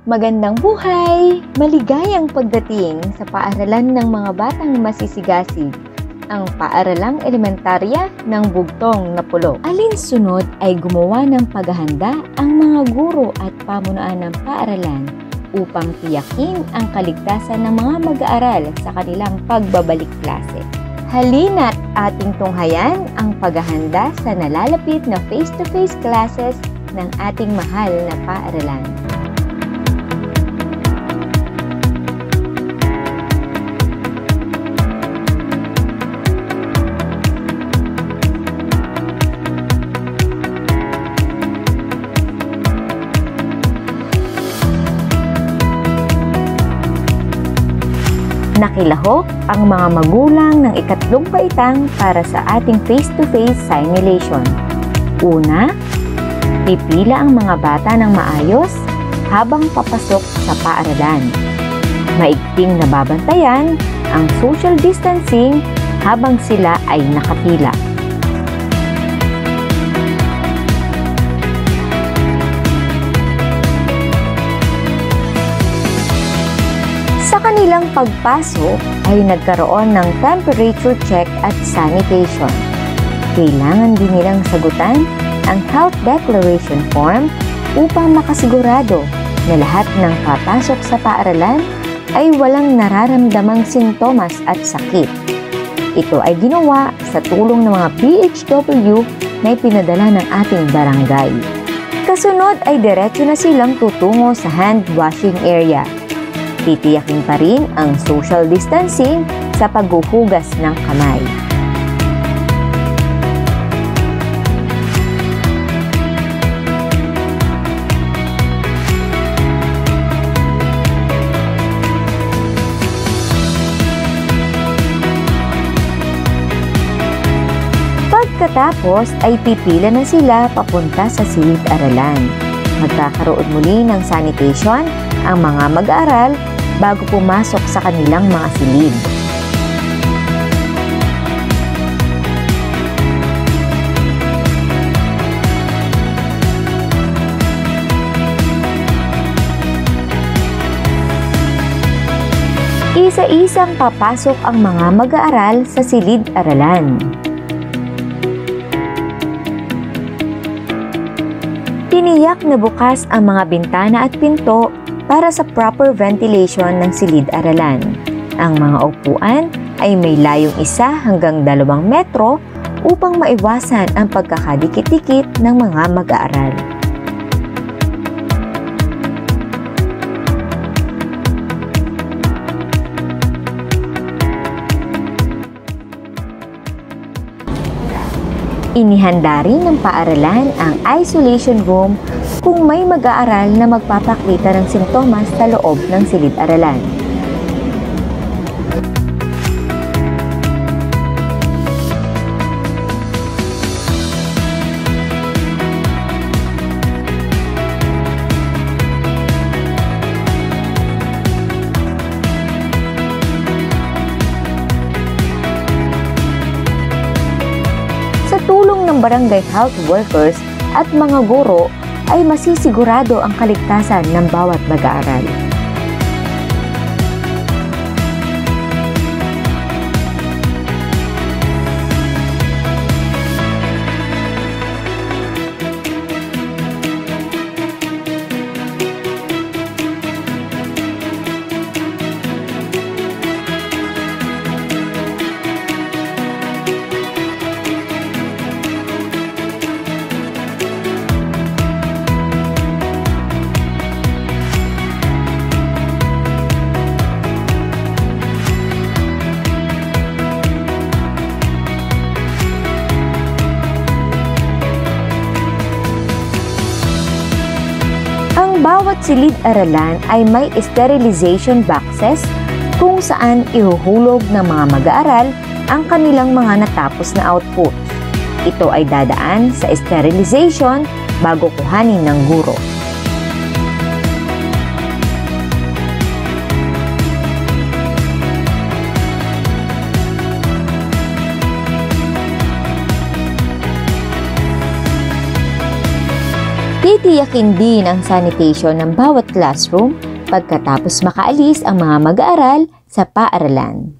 Magandang buhay! Maligayang pagdating sa paaralan ng mga batang masisigasig, ang paaralang elementarya ng Bugtong na Pulo. Alinsunod ay gumawa ng paghahanda ang mga guro at pamunuan ng paaralan upang tiyakin ang kaligtasan ng mga mag-aaral sa kanilang pagbabalik klase. Halina't ating tunghayan ang paghahanda sa nalalapit na face-to-face classes ng ating mahal na paaralan. Nakilahok ang mga magulang ng ikatlong baitang para sa ating face-to-face simulation. Una, pipila ang mga bata ng maayos habang papasok sa paaralan. Maigting nababantayan ang social distancing habang sila ay nakapila. Sa kanilang pagpasok ay nagkaroon ng temperature check at sanitation. Kailangan din nilang sagutan ang health declaration form upang makasigurado na lahat ng papasok sa paaralan ay walang nararamdamang sintomas at sakit. Ito ay ginawa sa tulong ng mga PHW na ipinadala ng ating barangay. Kasunod ay diretso na silang tutungo sa hand washing area. Titiyakin pa rin ang social distancing sa paghuhugas ng kamay. Pagkatapos ay pipila na sila papunta sa silid-aralan. Magkakaroon muli ng sanitation ang mga mag-aaral bago pumasok sa kanilang mga silid. Isa-isang papasok ang mga mag-aaral sa silid-aralan. Tiniyak na bukas ang mga bintana at pinto para sa proper ventilation ng silid-aralan. Ang mga upuan ay may layong 1 hanggang 2 metro upang maiwasan ang pagkakadikit-dikit ng mga mag-aaral. Inihanda rin ng paaralan ang isolation room kung may mag-aaral na magpapakita ng sintomas sa loob ng silid-aralan. Sa tulong ng barangay health workers at mga guro, ay masisigurado ang kaligtasan ng bawat mag-aaral. Bawat silid-aralan ay may sterilization boxes kung saan ihuhulog ng mga mag-aaral ang kanilang mga natapos na output. Ito ay dadaan sa sterilization bago kuhanin ng guro. Titiyakin din ang sanitation ng bawat classroom pagkatapos makaalis ang mga mag-aaral sa paaralan.